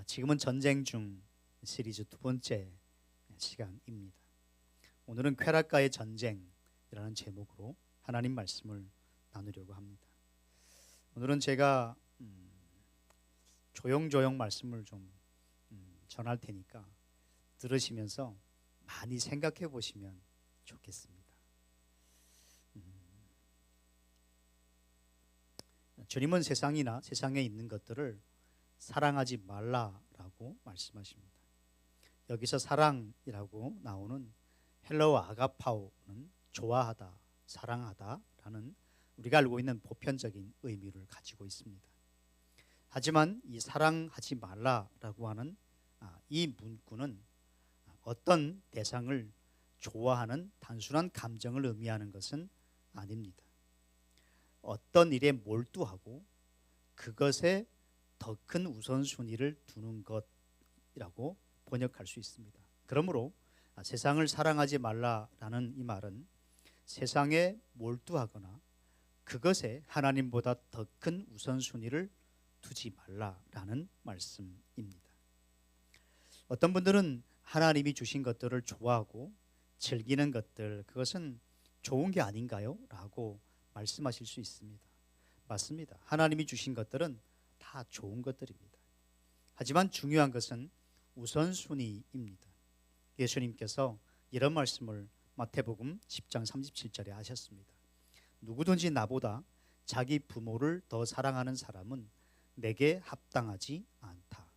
지금은 전쟁 중 시리즈 두 번째 시간입니다. 오늘은 쾌락가의 전쟁이라는 제목으로 하나님 말씀을 나누려고 합니다. 오늘은 제가 조용조용 말씀을 좀 전할 테니까 들으시면서 많이 생각해 보시면 좋겠습니다. 주님은 세상이나 세상에 있는 것들을 사랑하지 말라라고 말씀하십니다. 여기서 사랑이라고 나오는 헬라어 아가파오는 좋아하다, 사랑하다라는 우리가 알고 있는 보편적인 의미를 가지고 있습니다. 하지만 이 사랑하지 말라라고 하는 이 문구는 어떤 대상을 좋아하는 단순한 감정을 의미하는 것은 아닙니다. 어떤 일에 몰두하고 그것에 더 큰 우선순위를 두는 것이라고 번역할 수 있습니다. 그러므로 세상을 사랑하지 말라라는 이 말은 세상에 몰두하거나 그것에 하나님보다 더 큰 우선순위를 두지 말라라는 말씀입니다. 어떤 분들은 하나님이 주신 것들을 좋아하고 즐기는 것들, 그것은 좋은 게 아닌가요? 라고 말씀하실 수 있습니다. 맞습니다. 하나님이 주신 것들은 다 좋은 것들입니다. 하지만 중요한 것은 우선순위입니다. 예수님께서 이런 말씀을 마태복음 10장 37절에 하셨습니다. 누구든지 나보다 자기 부모를 더 사랑하는 사람은 내게 합당하지 않다.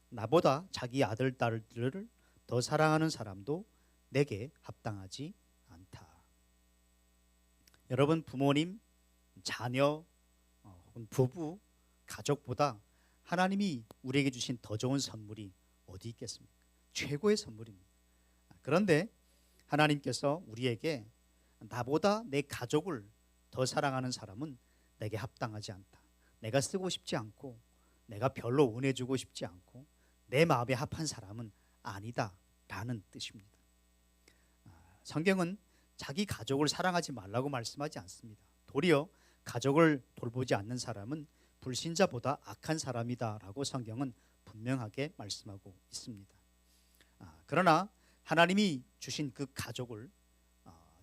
나보다 자기 아들, 딸들을 더 사랑하는 사람도 내게 합당하지 않다. 여러분, 부모님, 자녀, 혹은 부부, 가족보다 하나님이 우리에게 주신 더 좋은 선물이 어디 있겠습니까? 최고의 선물입니다. 그런데 하나님께서 우리에게 나보다 내 가족을 더 사랑하는 사람은 내게 합당하지 않다. 내가 쓰고 싶지 않고 내가 별로 은혜주고 싶지 않고 내 마음에 합한 사람은 아니다 라는 뜻입니다. 성경은 자기 가족을 사랑하지 말라고 말씀하지 않습니다. 도리어 가족을 돌보지 않는 사람은 불신자보다 악한 사람이다 라고 성경은 분명하게 말씀하고 있습니다. 그러나 하나님이 주신 그 가족을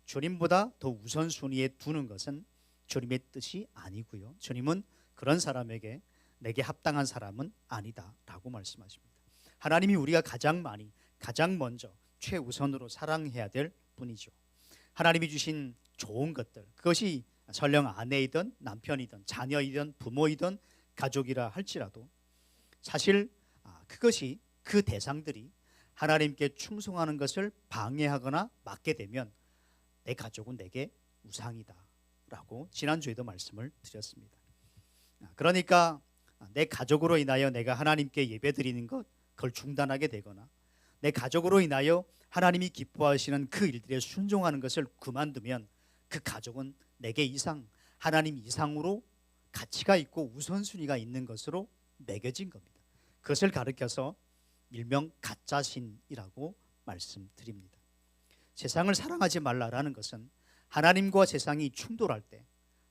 주님보다 더 우선순위에 두는 것은 주님의 뜻이 아니고요. 주님은 그런 사람에게 내게 합당한 사람은 아니다 라고 말씀하십니다. 하나님이 우리가 가장 많이, 가장 먼저 최우선으로 사랑해야 될 분이죠. 하나님이 주신 좋은 것들, 그것이 설령 아내이든 남편이든 자녀이든 부모이든 가족이라 할지라도 사실 그것이 그 대상들이 하나님께 충성하는 것을 방해하거나 막게 되면 내 가족은 내게 우상이다 라고 지난주에도 말씀을 드렸습니다. 그러니까 내 가족으로 인하여 내가 하나님께 예배드리는 것, 그걸 중단하게 되거나 내 가족으로 인하여 하나님이 기뻐하시는 그 일들에 순종하는 것을 그만두면 그 가족은 내게 이상, 하나님 이상으로 가치가 있고 우선순위가 있는 것으로 매겨진 겁니다. 그것을 가르쳐서 일명 가짜신이라고 말씀드립니다. 세상을 사랑하지 말라라는 것은 하나님과 세상이 충돌할 때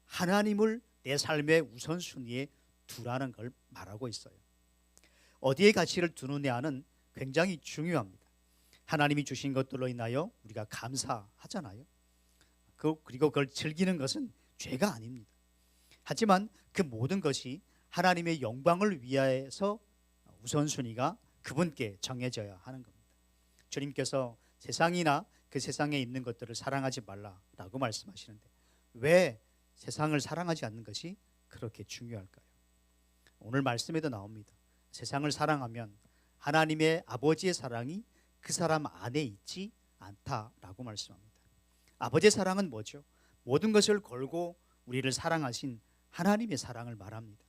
하나님을 내 삶의 우선순위에 두라는 걸 말하고 있어요. 어디에 가치를 두느냐는 굉장히 중요합니다. 하나님이 주신 것들로 인하여 우리가 감사하잖아요. 그리고 그걸 즐기는 것은 죄가 아닙니다. 하지만 그 모든 것이 하나님의 영광을 위하여서 우선순위가 그분께 정해져야 하는 겁니다. 주님께서 세상이나 그 세상에 있는 것들을 사랑하지 말라라고 말씀하시는데 왜 세상을 사랑하지 않는 것이 그렇게 중요할까요? 오늘 말씀에도 나옵니다. 세상을 사랑하면 하나님의 아버지의 사랑이 그 사람 안에 있지 않다라고 말씀합니다. 아버지의 사랑은 뭐죠? 모든 것을 걸고 우리를 사랑하신 하나님의 사랑을 말합니다.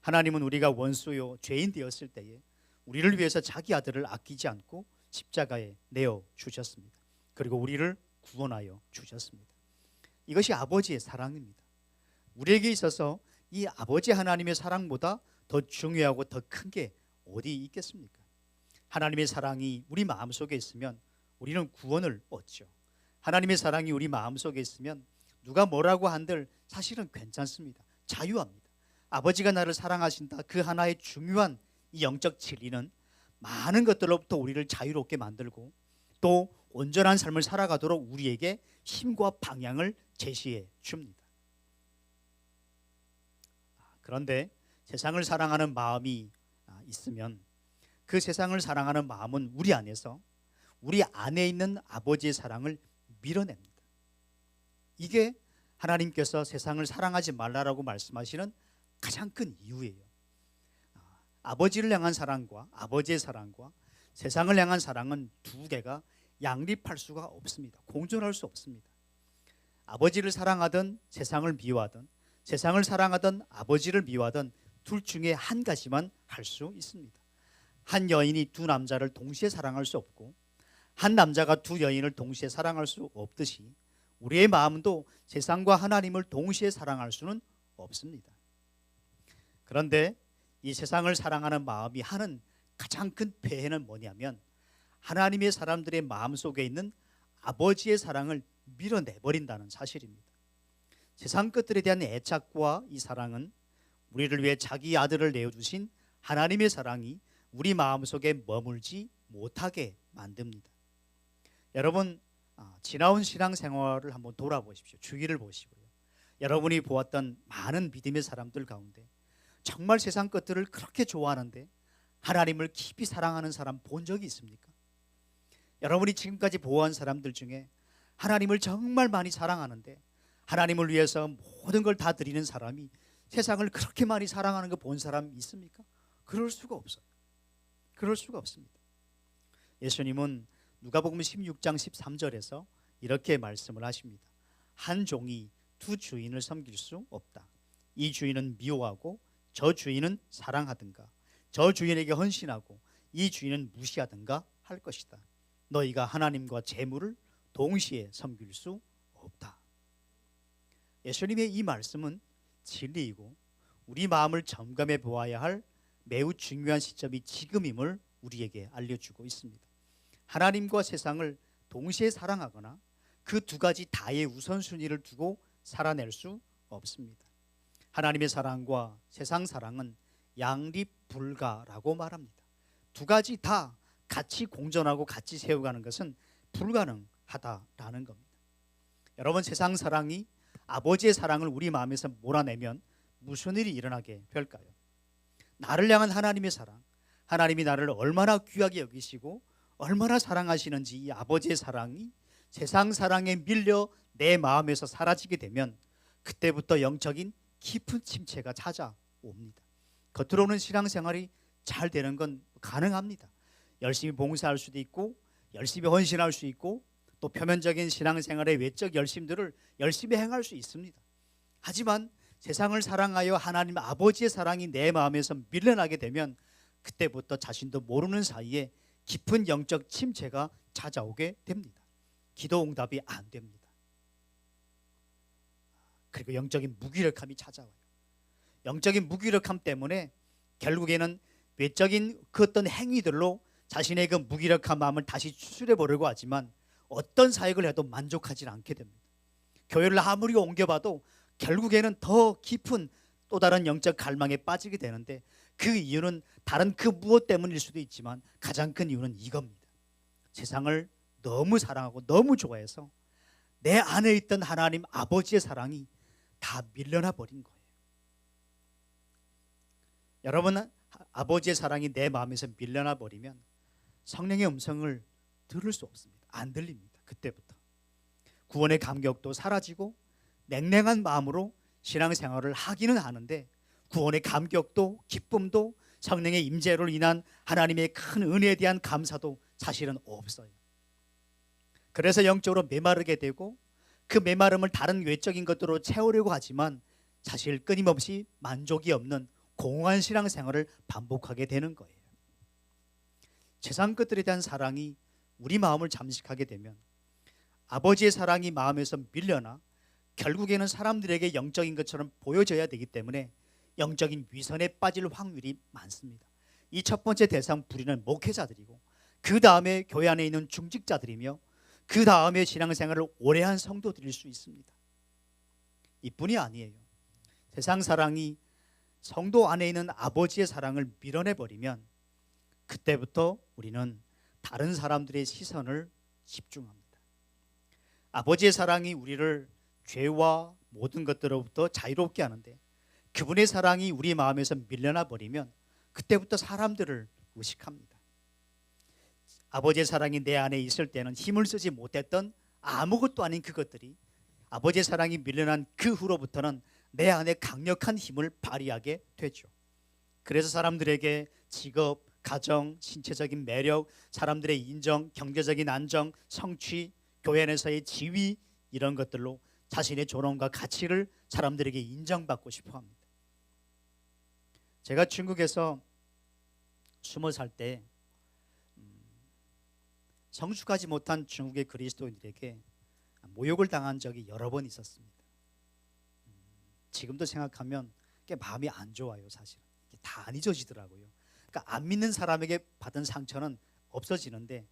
하나님은 우리가 원수요 죄인 되었을 때에 우리를 위해서 자기 아들을 아끼지 않고 십자가에 내어 주셨습니다. 그리고 우리를 구원하여 주셨습니다. 이것이 아버지의 사랑입니다. 우리에게 있어서 이 아버지 하나님의 사랑보다 더 중요하고 더 큰 게 어디 있겠습니까? 하나님의 사랑이 우리 마음속에 있으면 우리는 구원을 얻죠. 하나님의 사랑이 우리 마음속에 있으면 누가 뭐라고 한들 사실은 괜찮습니다. 자유합니다. 아버지가 나를 사랑하신다, 그 하나의 중요한 이 영적 진리는 많은 것들로부터 우리를 자유롭게 만들고 또 온전한 삶을 살아가도록 우리에게 힘과 방향을 제시해 줍니다. 그런데 세상을 사랑하는 마음이 있으면 그 세상을 사랑하는 마음은 우리 안에서 우리 안에 있는 아버지의 사랑을 밀어냅니다. 이게 하나님께서 세상을 사랑하지 말라라고 말씀하시는 가장 큰 이유예요. 아버지를 향한 사랑과 아버지의 사랑과 세상을 향한 사랑은 두 개가 양립할 수가 없습니다. 공존할 수 없습니다. 아버지를 사랑하든 세상을 미워하든 세상을 사랑하든 아버지를 미워하든 둘 중에 한 가지만 할 수 있습니다. 한 여인이 두 남자를 동시에 사랑할 수 없고 한 남자가 두 여인을 동시에 사랑할 수 없듯이 우리의 마음도 세상과 하나님을 동시에 사랑할 수는 없습니다. 그런데 이 세상을 사랑하는 마음이 하는 가장 큰 폐해는 뭐냐면 하나님의 사람들의 마음속에 있는 아버지의 사랑을 밀어내버린다는 사실입니다. 세상 것들에 대한 애착과 이 사랑은 우리를 위해 자기 아들을 내어주신 하나님의 사랑이 우리 마음속에 머물지 못하게 만듭니다. 여러분, 지나온 신앙생활을 한번 돌아보십시오. 주위를 보시고요. 여러분이 보았던 많은 믿음의 사람들 가운데 정말 세상 것들을 그렇게 좋아하는데 하나님을 깊이 사랑하는 사람 본 적이 있습니까? 여러분이 지금까지 보호한 사람들 중에 하나님을 정말 많이 사랑하는데 하나님을 위해서 모든 걸 다 드리는 사람이 세상을 그렇게 많이 사랑하는 거 본 사람 있습니까? 그럴 수가 없어요. 그럴 수가 없습니다. 예수님은 누가복음 16장 13절에서 이렇게 말씀을 하십니다. 한 종이 두 주인을 섬길 수 없다. 이 주인은 미워하고 저 주인은 사랑하든가 저 주인에게 헌신하고 이 주인은 무시하든가 할 것이다. 너희가 하나님과 재물을 동시에 섬길 수 없다. 예수님의 이 말씀은 진리이고 우리 마음을 점검해 보아야 할 매우 중요한 시점이 지금임을 우리에게 알려주고 있습니다. 하나님과 세상을 동시에 사랑하거나 그 두 가지 다의 우선순위를 두고 살아낼 수 없습니다. 하나님의 사랑과 세상 사랑은 양립불가라고 말합니다. 두 가지 다 같이 공존하고 같이 세워가는 것은 불가능하다라는 겁니다. 여러분, 세상 사랑이 아버지의 사랑을 우리 마음에서 몰아내면 무슨 일이 일어나게 될까요? 나를 향한 하나님의 사랑, 하나님이 나를 얼마나 귀하게 여기시고 얼마나 사랑하시는지 이 아버지의 사랑이 세상 사랑에 밀려 내 마음에서 사라지게 되면 그때부터 영적인 깊은 침체가 찾아옵니다. 겉으로는 신앙생활이 잘 되는 건 가능합니다. 열심히 봉사할 수도 있고 열심히 헌신할 수 있고 또 표면적인 신앙생활의 외적 열심들을 열심히 행할 수 있습니다. 하지만 세상을 사랑하여 하나님 아버지의 사랑이 내 마음에서 밀려나게 되면 그때부터 자신도 모르는 사이에 깊은 영적 침체가 찾아오게 됩니다. 기도 응답이 안 됩니다. 그리고 영적인 무기력함이 찾아와요. 영적인 무기력함 때문에 결국에는 외적인 그 어떤 행위들로 자신의 그 무기력한 마음을 다시 추스려 보려고 하지만 어떤 사역을 해도 만족하지 않게 됩니다. 교회를 아무리 옮겨봐도 결국에는 더 깊은 또 다른 영적 갈망에 빠지게 되는데 그 이유는 다른 그 무엇 때문일 수도 있지만 가장 큰 이유는 이겁니다. 세상을 너무 사랑하고 너무 좋아해서 내 안에 있던 하나님 아버지의 사랑이 다 밀려나 버린 거예요. 여러분, 아버지의 사랑이 내 마음에서 밀려나 버리면 성령의 음성을 들을 수 없습니다. 안 들립니다. 그때부터 구원의 감격도 사라지고 냉랭한 마음으로 신앙생활을 하기는 하는데 구원의 감격도 기쁨도 성령의 임재로 인한 하나님의 큰 은혜에 대한 감사도 사실은 없어요. 그래서 영적으로 메마르게 되고 그 메마름을 다른 외적인 것들로 채우려고 하지만 사실 끊임없이 만족이 없는 공허한 신앙생활을 반복하게 되는 거예요. 세상 것들에 대한 사랑이 우리 마음을 잠식하게 되면 아버지의 사랑이 마음에서 밀려나 결국에는 사람들에게 영적인 것처럼 보여져야 되기 때문에 영적인 위선에 빠질 확률이 많습니다. 이 첫 번째 대상 부리는 목회자들이고 그 다음에 교회 안에 있는 중직자들이며 그 다음에 신앙생활을 오래 한 성도들일 수 있습니다. 이뿐이 아니에요. 세상 사랑이 성도 안에 있는 아버지의 사랑을 밀어내버리면 그때부터 우리는 다른 사람들의 시선을 집중합니다. 아버지의 사랑이 우리를 죄와 모든 것들로부터 자유롭게 하는데 그분의 사랑이 우리 마음에서 밀려나 버리면 그때부터 사람들을 의식합니다. 아버지의 사랑이 내 안에 있을 때는 힘을 쓰지 못했던 아무것도 아닌 그것들이 아버지의 사랑이 밀려난 그 후로부터는 내 안에 강력한 힘을 발휘하게 되죠. 그래서 사람들에게 직업, 가정, 신체적인 매력, 사람들의 인정, 경제적인 안정, 성취, 교회 안에서의 지위 이런 것들로 자신의 존엄과 가치를 사람들에게 인정받고 싶어 합니다. 제가 중국에서 20살 때 성숙하지 못한 중국의 그리스도인들에게 모욕을 당한 적이 여러 번 있었습니다. 지금도 생각하면 꽤 마음이 안 좋아요. 사실은 다 안 잊어지더라고요. 그러니까 안 믿는 사람에게 받은 상처는 없어지는데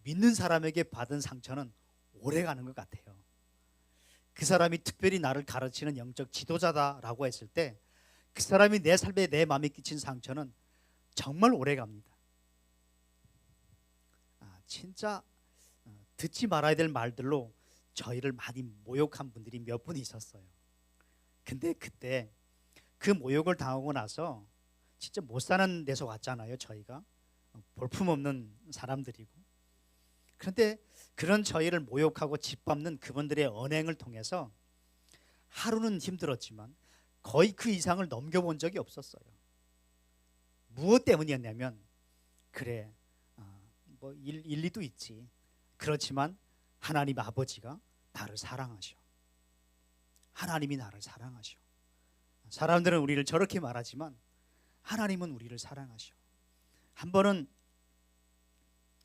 믿는 사람에게 받은 상처는 오래가는 것 같아요. 그 사람이 특별히 나를 가르치는 영적 지도자다라고 했을 때 그 사람이 내 삶에 내 마음에 끼친 상처는 정말 오래갑니다. 진짜 듣지 말아야 될 말들로 저희를 많이 모욕한 분들이 몇 분 있었어요. 근데 그때 그 모욕을 당하고 나서 진짜 못 사는 데서 왔잖아요. 저희가 볼품없는 사람들이고. 그런데 그런 저희를 모욕하고 짓밟는 그분들의 언행을 통해서 하루는 힘들었지만 거의 그 이상을 넘겨본 적이 없었어요. 무엇 때문이었냐면 그래 뭐 일리도 있지. 그렇지만 하나님 아버지가 나를 사랑하셔. 하나님이 나를 사랑하셔. 사람들은 우리를 저렇게 말하지만 하나님은 우리를 사랑하셔. 한 번은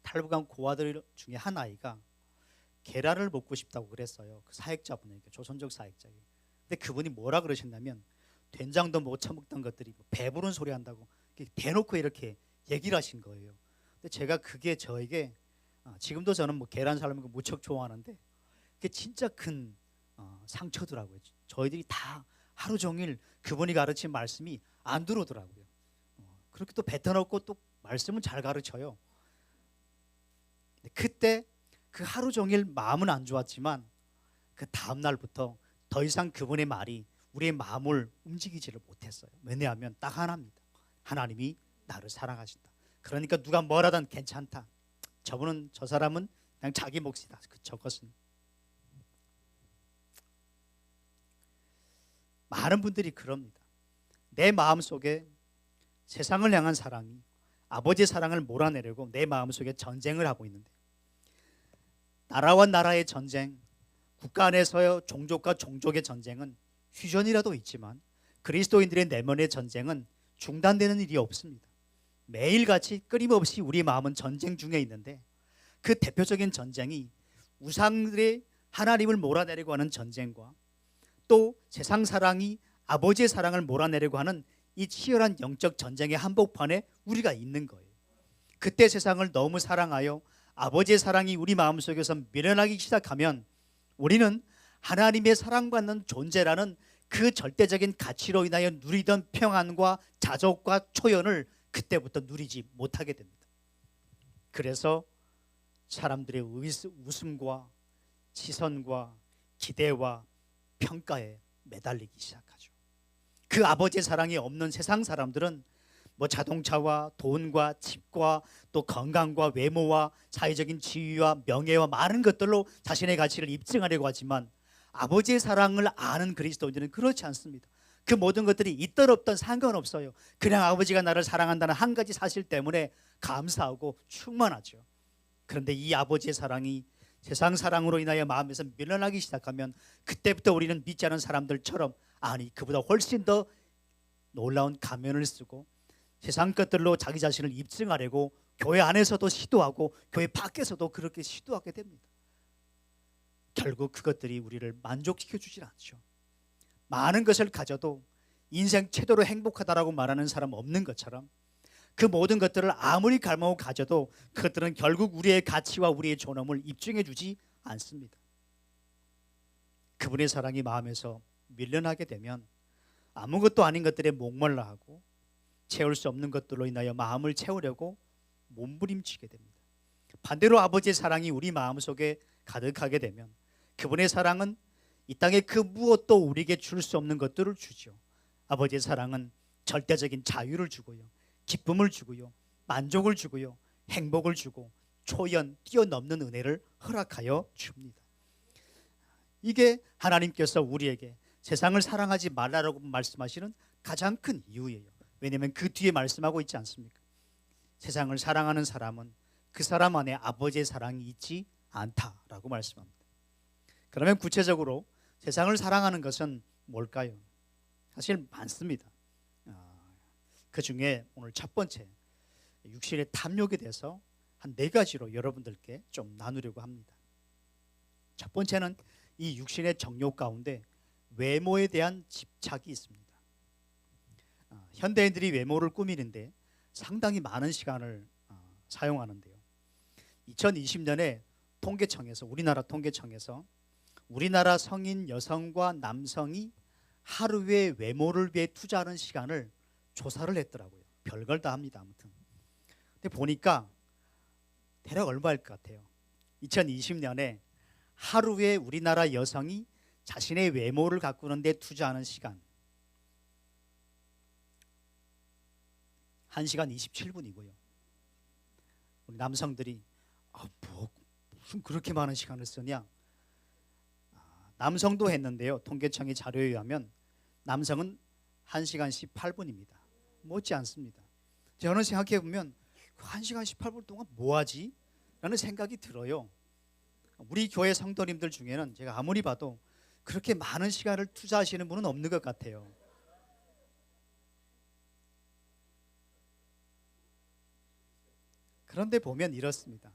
탈북한 고아들 중에 한 아이가 계란을 먹고 싶다고 그랬어요. 그 사역자분에게, 조선족 사역자에게. 근데 그분이 뭐라 그러셨냐면 된장도 못 처먹던 것들이 배부른 소리 한다고 대놓고 이렇게 얘기를 하신 거예요. 근데 제가 그게 저에게 지금도 저는 뭐 계란 삶은 거 무척 좋아하는데 그게 진짜 큰 상처더라고요. 저희들이 다 하루 종일 그분이 가르친 말씀이 안 들어오더라고요. 그렇게 또 뱉어놓고 또 말씀은 잘 가르쳐요. 그때 그 하루 종일 마음은 안 좋았지만 그 다음 날부터 더 이상 그분의 말이 우리의 마음을 움직이지를 못했어요. 왜냐하면 딱 하나입니다. 하나님이 나를 사랑하신다. 그러니까 누가 뭐라든 괜찮다. 저 사람은 그냥 자기 몫이다. 저것은 많은 분들이 그럽니다. 내 마음속에 세상을 향한 사랑이 아버지의 사랑을 몰아내려고 내 마음속에 전쟁을 하고 있는데 나라와 나라의 전쟁, 국가 안에서의 종족과 종족의 전쟁은 휴전이라도 있지만 그리스도인들의 내면의 전쟁은 중단되는 일이 없습니다. 매일같이 끊임없이 우리 마음은 전쟁 중에 있는데 그 대표적인 전쟁이 우상들의 하나님을 몰아내려고 하는 전쟁과 또 세상 사랑이 아버지의 사랑을 몰아내려고 하는 이 치열한 영적 전쟁의 한복판에 우리가 있는 거예요. 그때 세상을 너무 사랑하여 아버지의 사랑이 우리 마음속에서 밀어나기 시작하면 우리는 하나님의 사랑받는 존재라는 그 절대적인 가치로 인하여 누리던 평안과 자족과 초연을 그때부터 누리지 못하게 됩니다. 그래서 사람들의 웃음과 시선과 기대와 평가에 매달리기 시작하죠. 그 아버지의 사랑이 없는 세상 사람들은 뭐 자동차와 돈과 집과 또 건강과 외모와 사회적인 지위와 명예와 많은 것들로 자신의 가치를 입증하려고 하지만 아버지의 사랑을 아는 그리스도인들은 그렇지 않습니다. 그 모든 것들이 있던 없던 상관없어요. 그냥 아버지가 나를 사랑한다는 한 가지 사실 때문에 감사하고 충만하죠. 그런데 이 아버지의 사랑이 세상 사랑으로 인하여 마음에서 밀려나기 시작하면 그때부터 우리는 믿지 않은 사람들처럼 아니 그보다 훨씬 더 놀라운 가면을 쓰고 세상 것들로 자기 자신을 입증하려고 교회 안에서도 시도하고 교회 밖에서도 그렇게 시도하게 됩니다. 결국 그것들이 우리를 만족시켜 주질 않죠. 많은 것을 가져도 인생 최대로 행복하다라고 말하는 사람 없는 것처럼 그 모든 것들을 아무리 갈망하고 가져도 그것들은 결국 우리의 가치와 우리의 존엄을 입증해 주지 않습니다. 그분의 사랑이 마음에서 밀려나게 되면 아무것도 아닌 것들에 목말라하고 채울 수 없는 것들로 인하여 마음을 채우려고 몸부림치게 됩니다. 반대로 아버지의 사랑이 우리 마음속에 가득하게 되면 그분의 사랑은 이 땅에 그 무엇도 우리에게 줄 수 없는 것들을 주죠. 아버지의 사랑은 절대적인 자유를 주고요, 기쁨을 주고요, 만족을 주고요, 행복을 주고 초연 뛰어넘는 은혜를 허락하여 줍니다. 이게 하나님께서 우리에게 세상을 사랑하지 말라고 말씀하시는 가장 큰 이유예요. 왜냐하면 그 뒤에 말씀하고 있지 않습니까? 세상을 사랑하는 사람은 그 사람 안에 아버지의 사랑이 있지 않다라고 말씀합니다. 그러면 구체적으로 세상을 사랑하는 것은 뭘까요? 사실 많습니다. 그 중에 오늘 첫 번째, 육신의 탐욕에 대해서 한 4가지로 여러분들께 좀 나누려고 합니다. 첫 번째는 이 육신의 정욕 가운데 외모에 대한 집착이 있습니다. 현대인들이 외모를 꾸미는데 상당히 많은 시간을 사용하는데요. 2020년에 통계청에서, 우리나라 통계청에서 우리나라 성인 여성과 남성이 하루에 외모를 위해 투자하는 시간을 조사를 했더라고요. 별걸 다 합니다. 아무튼. 근데 보니까 대략 얼마일 것 같아요? 2020년에 하루에 우리나라 여성이 자신의 외모를 가꾸는 데 투자하는 시간 1시간 27분이고요. 우리 남성들이 무슨 그렇게 많은 시간을 쓰냐? 남성도 했는데요. 통계청의 자료에 의하면 남성은 1시간 18분입니다. 못지 않습니다. 저는 생각해 보면 1시간 18분 동안 뭐하지? 라는 생각이 들어요. 우리 교회 성도님들 중에는 제가 아무리 봐도 그렇게 많은 시간을 투자하시는 분은 없는 것 같아요. 그런데 보면 이렇습니다.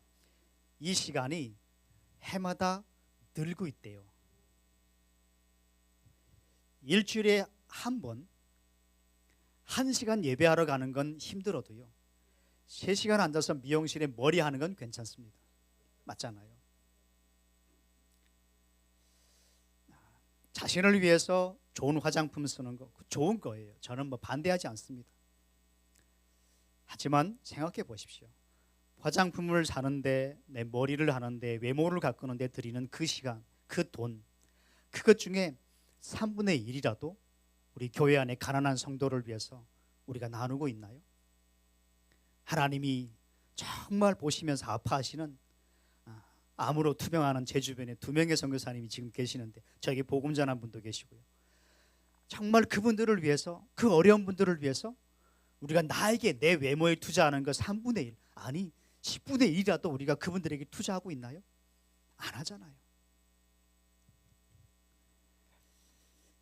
이 시간이 해마다 늘고 있대요. 일주일에 한 번 1시간 예배하러 가는 건 힘들어도요 3시간 앉아서 미용실에 머리 하는 건 괜찮습니다. 맞잖아요. 자신을 위해서 좋은 화장품 쓰는 거 좋은 거예요. 저는 반대하지 않습니다. 하지만 생각해 보십시오. 화장품을 사는데, 내 머리를 하는데, 외모를 가꾸는데 들이는 그 시간, 그 돈, 그것 중에 3분의 1이라도 우리 교회 안에 가난한 성도를 위해서 우리가 나누고 있나요? 하나님이 정말 보시면서 아파하시는 암으로 투병하는 제 주변에 2명의 선교사님이 지금 계시는데 저에게 복음 전한 분도 계시고요. 정말 그분들을 위해서, 그 어려운 분들을 위해서 우리가 나에게 내 외모에 투자하는 것 3분의 1, 아니 10분의 1이라도 우리가 그분들에게 투자하고 있나요? 안 하잖아요.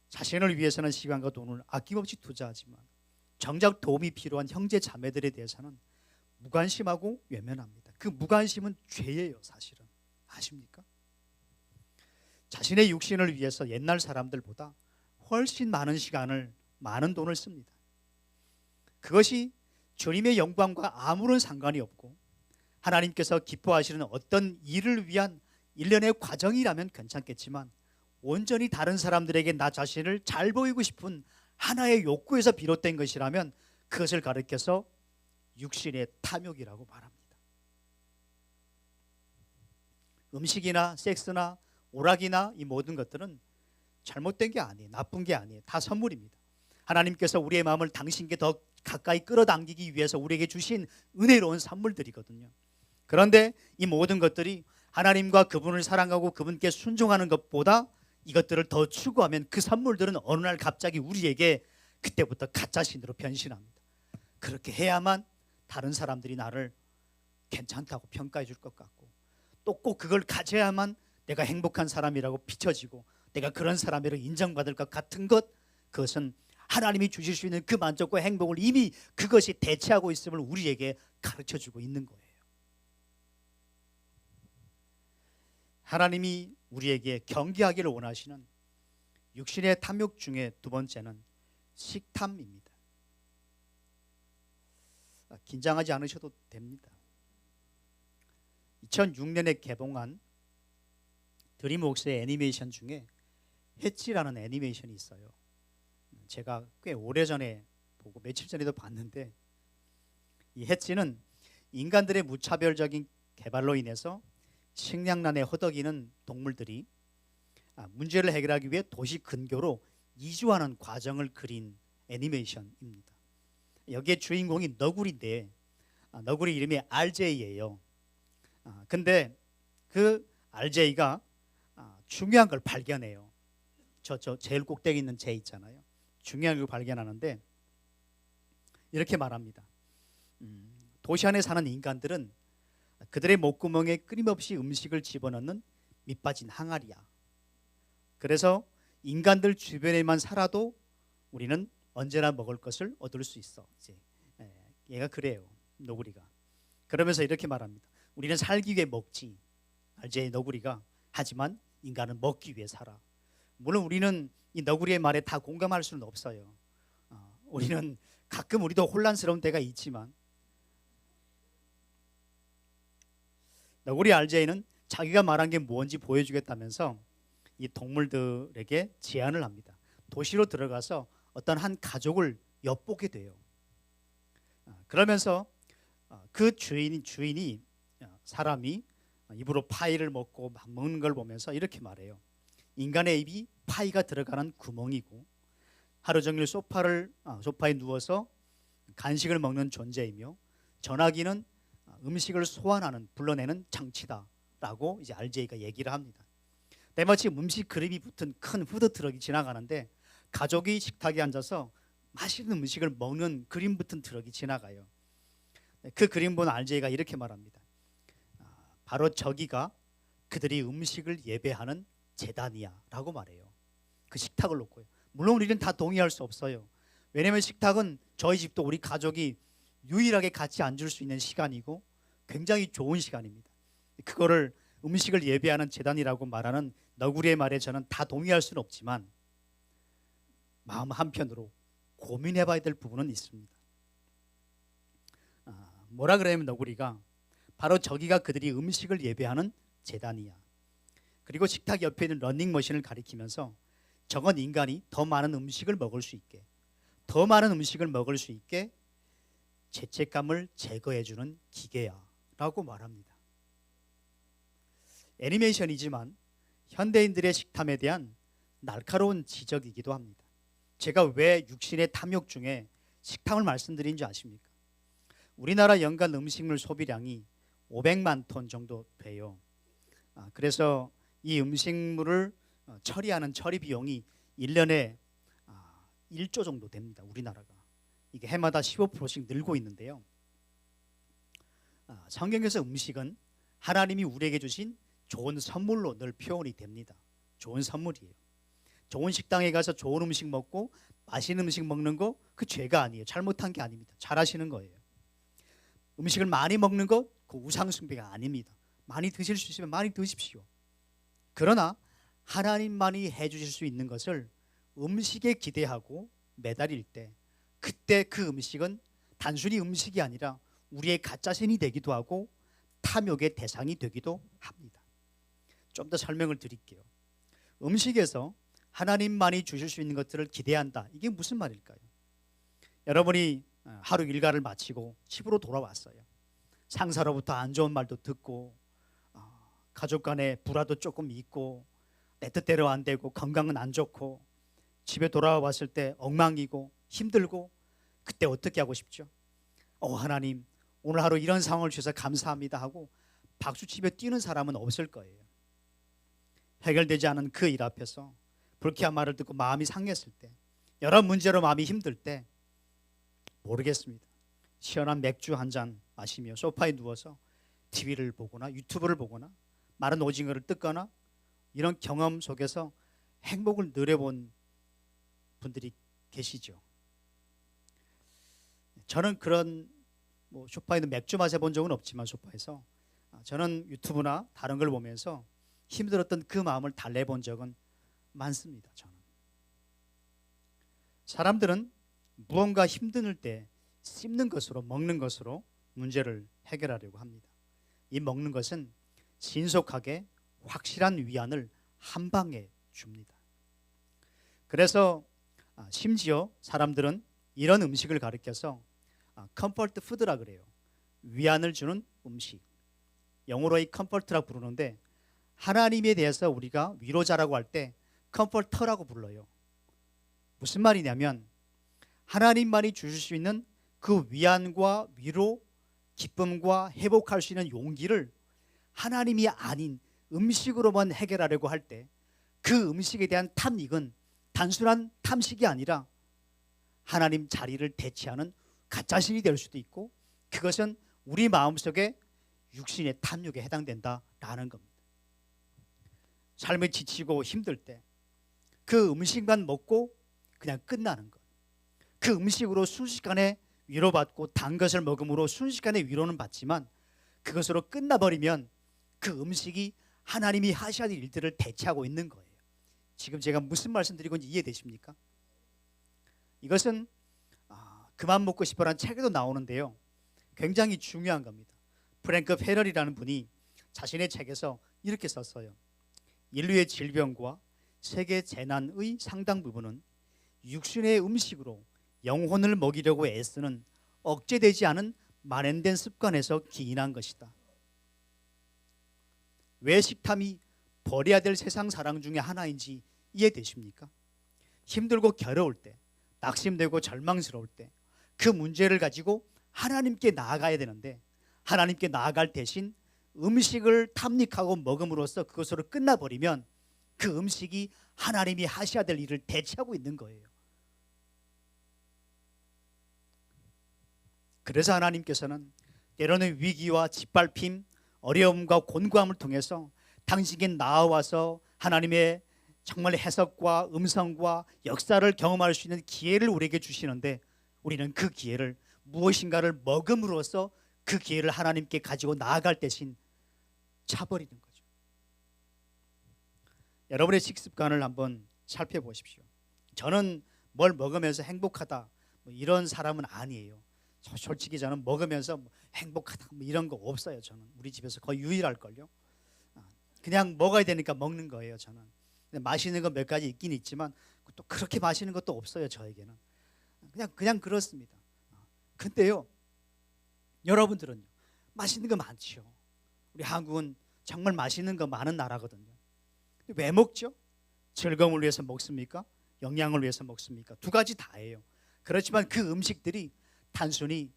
자신을 위해서는 시간과 돈을 아낌없이 투자하지만 정작 도움이 필요한 형제 자매들에 대해서는 무관심하고 외면합니다. 그 무관심은 죄예요. 사실은 아십니까? 자신의 육신을 위해서 옛날 사람들보다 훨씬 많은 시간을, 많은 돈을 씁니다. 그것이 주님의 영광과 아무런 상관이 없고 하나님께서 기뻐하시는 어떤 일을 위한 일련의 과정이라면 괜찮겠지만 온전히 다른 사람들에게 나 자신을 잘 보이고 싶은 하나의 욕구에서 비롯된 것이라면 그것을 가리켜서 육신의 탐욕이라고 말합니다. 음식이나 섹스나 오락이나 이 모든 것들은 잘못된 게 아니에요. 나쁜 게 아니에요. 다 선물입니다. 하나님께서 우리의 마음을 당신께 더 가까이 끌어당기기 위해서 우리에게 주신 은혜로운 선물들이거든요. 그런데 이 모든 것들이 하나님과 그분을 사랑하고 그분께 순종하는 것보다 이것들을 더 추구하면 그 선물들은 어느 날 갑자기 우리에게 그때부터 가짜신으로 변신합니다. 그렇게 해야만 다른 사람들이 나를 괜찮다고 평가해 줄 것 같고 또 꼭 그걸 가져야만 내가 행복한 사람이라고 비춰지고 내가 그런 사람이라고 인정받을 것 같은 것, 그것은 하나님이 주실 수 있는 그 만족과 행복을 이미 그것이 대체하고 있음을 우리에게 가르쳐주고 있는 거예요. 하나님이 우리에게 경계하기를 원하시는 육신의 탐욕 중에 2번째는 식탐입니다. 긴장하지 않으셔도 됩니다. 2006년에 개봉한 드림웍스의 애니메이션 중에 해치라는 애니메이션이 있어요. 제가 꽤 오래전에 보고 며칠 전에도 봤는데, 이 햇지는 인간들의 무차별적인 개발로 인해서 식량난에 허덕이는 동물들이 문제를 해결하기 위해 도시 근교로 이주하는 과정을 그린 애니메이션입니다. 여기에 주인공이 너구리인데 너구리 이름이 RJ예요. 근데 그 RJ가 중요한 걸 발견해요. 저 제일 꼭대기 있는 제 있잖아요. 중요한 걸 발견하는데 이렇게 말합니다. 도시 안에 사는 인간들은 그들의 목구멍에 끊임없이 음식을 집어넣는 밑빠진 항아리야. 그래서 인간들 주변에만 살아도 우리는 언제나 먹을 것을 얻을 수 있어. 이제 얘가 그래요, 너구리가. 그러면서 이렇게 말합니다. 우리는 살기 위해 먹지, 알제 너구리가. 하지만 인간은 먹기 위해 살아. 물론 우리는 이 너구리의 말에 다 공감할 수는 없어요. 우리는 가끔 우리도 혼란스러운 때가 있지만, 너구리 RJ는 자기가 말한 게 뭔지 보여주겠다면서 이 동물들에게 제안을 합니다. 도시로 들어가서 어떤 한 가족을 엿보게 돼요. 그러면서 그 주인이 사람이 입으로 파이를 먹고 막 먹는 걸 보면서 이렇게 말해요. 인간의 입이 파이가 들어가는 구멍이고 하루 종일 소파에 누워서 간식을 먹는 존재이며 전화기는 음식을 소환하는, 불러내는 장치다라고 이제 RJ가 얘기를 합니다. 때마침 음식 그림이 붙은 큰 푸드트럭이 지나가는데 가족이 식탁에 앉아서 맛있는 음식을 먹는 그림 붙은 트럭이 지나가요. 그 그림 본 RJ가 이렇게 말합니다. 바로 저기가 그들이 음식을 예배하는 제단이야 라고 말해요. 그 식탁을 놓고요. 물론 우리는 다 동의할 수 없어요. 왜냐하면 식탁은 저희 집도 우리 가족이 유일하게 같이 앉을 수 있는 시간이고 굉장히 좋은 시간입니다. 그거를 음식을 예배하는 제단이라고 말하는 너구리의 말에 저는 다 동의할 수는 없지만 마음 한편으로 고민해 봐야 될 부분은 있습니다. 뭐라 그러냐면 너구리가 바로 저기가 그들이 음식을 예배하는 제단이야. 그리고 식탁 옆에 있는 러닝머신을 가리키면서 저건 인간이 더 많은 음식을 먹을 수 있게, 더 많은 음식을 먹을 수 있게 죄책감을 제거해주는 기계야 라고 말합니다. 애니메이션이지만 현대인들의 식탐에 대한 날카로운 지적이기도 합니다. 제가 왜 육신의 탐욕 중에 식탐을 말씀드린 줄 아십니까? 우리나라 연간 음식물 소비량이 500만 톤 정도 돼요. 그래서 이 음식물을 처리하는 처리 비용이 1년에 1조 정도 됩니다. 우리나라가. 이게 해마다 15%씩 늘고 있는데요. 성경에서 음식은 하나님이 우리에게 주신 좋은 선물로 늘 표현이 됩니다. 좋은 선물이에요. 좋은 식당에 가서 좋은 음식 먹고 맛있는 음식 먹는 거 그 죄가 아니에요. 잘못한 게 아닙니다. 잘하시는 거예요. 음식을 많이 먹는 것 그 우상숭배가 아닙니다. 많이 드실 수 있으면 많이 드십시오. 그러나 하나님만이 해주실 수 있는 것을 음식에 기대하고 매달릴 때 그때 그 음식은 단순히 음식이 아니라 우리의 가짜신이 되기도 하고 탐욕의 대상이 되기도 합니다. 좀 더 설명을 드릴게요. 음식에서 하나님만이 주실 수 있는 것들을 기대한다. 이게 무슨 말일까요? 여러분이 하루 일과를 마치고 집으로 돌아왔어요. 상사로부터 안 좋은 말도 듣고 가족 간에 불화도 조금 있고 내 뜻대로 안 되고 건강은 안 좋고 집에 돌아왔을 때 엉망이고 힘들고 그때 어떻게 하고 싶죠? 하나님 오늘 하루 이런 상황을 주셔서 감사합니다 하고 박수치며 뛰는 사람은 없을 거예요. 해결되지 않은 그 일 앞에서 불쾌한 말을 듣고 마음이 상했을 때, 여러 문제로 마음이 힘들 때 모르겠습니다. 시원한 맥주 한 잔 마시며 소파에 누워서 TV를 보거나 유튜브를 보거나 마른 오징어를 뜯거나 이런 경험 속에서 행복을 누려본 분들이 계시죠. 저는 그런 소파에는 맥주 마셔본 적은 없지만 소파에서 저는 유튜브나 다른 걸 보면서 힘들었던 그 마음을 달래본 적은 많습니다. 저는 사람들은 무언가 힘들 때 씹는 것으로, 먹는 것으로 문제를 해결하려고 합니다. 이 먹는 것은 신속하게 확실한 위안을 한 방에 줍니다. 그래서 심지어 사람들은 이런 음식을 가리켜서 컴포트 푸드라 그래요. 위안을 주는 음식. 영어로 이 컴포트라 부르는데 하나님에 대해서 우리가 위로자라고 할 때 컴포터라고 불러요. 무슨 말이냐면 하나님만이 주실 수 있는 그 위안과 위로, 기쁨과 회복할 수 있는 용기를 하나님이 아닌 음식으로만 해결하려고 할 때 그 음식에 대한 탐닉은 단순한 탐식이 아니라 하나님 자리를 대체하는 가짜신이 될 수도 있고, 그것은 우리 마음속에 육신의 탐욕에 해당된다라는 겁니다. 삶에 지치고 힘들 때 그 음식만 먹고 그냥 끝나는 것, 그 음식으로 순식간에 위로받고 단 것을 먹음으로 순식간에 위로는 받지만 그것으로 끝나버리면 그 음식이 하나님이 하셔야 할 일들을 대체하고 있는 거예요. 지금 제가 무슨 말씀드리고 있는지 이해되십니까? 이것은 그만 먹고 싶어라는 책에도 나오는데요, 굉장히 중요한 겁니다. 프랭크 페럴이라는 분이 자신의 책에서 이렇게 썼어요. 인류의 질병과 세계 재난의 상당 부분은 육신의 음식으로 영혼을 먹이려고 애쓰는 억제되지 않은 만연된 습관에서 기인한 것이다. 왜 식탐이 버려야 될 세상 사랑 중에 하나인지 이해되십니까? 힘들고 괴로울 때, 낙심되고 절망스러울 때 그 문제를 가지고 하나님께 나아가야 되는데 하나님께 나아갈 대신 음식을 탐닉하고 먹음으로써 그것으로 끝나버리면 그 음식이 하나님이 하셔야 될 일을 대체하고 있는 거예요. 그래서 하나님께서는 때로는 위기와 짓밟힘, 어려움과 곤고함을 통해서 당신께 나와서 하나님의 정말 해석과 음성과 역사를 경험할 수 있는 기회를 우리에게 주시는데 우리는 그 기회를 무엇인가를 먹음으로써 그 기회를 하나님께 가지고 나아갈 대신 차버리는 거죠. 여러분의 식습관을 한번 살펴보십시오. 저는 뭘 먹으면서 행복하다 이런 사람은 아니에요. 솔직히 저는 먹으면서 행복하다 이런 거 없어요. 저는 우리 집에서 거의 유일할걸요. 그냥 먹어야 되니까 먹는 거예요. 저는 맛있는 거 몇 가지 있긴 있지만 또 그렇게 맛있는 것도 없어요. 저에게는 그냥 그렇습니다. 근데요, 여러분들은요, 맛있는 거 많죠. 우리 한국은 정말 맛있는 거 많은 나라거든요. 왜 먹죠? 즐거움을 위해서 먹습니까? 영양을 위해서 먹습니까? 두 가지 다예요. 그렇지만 그 음식들이 단순히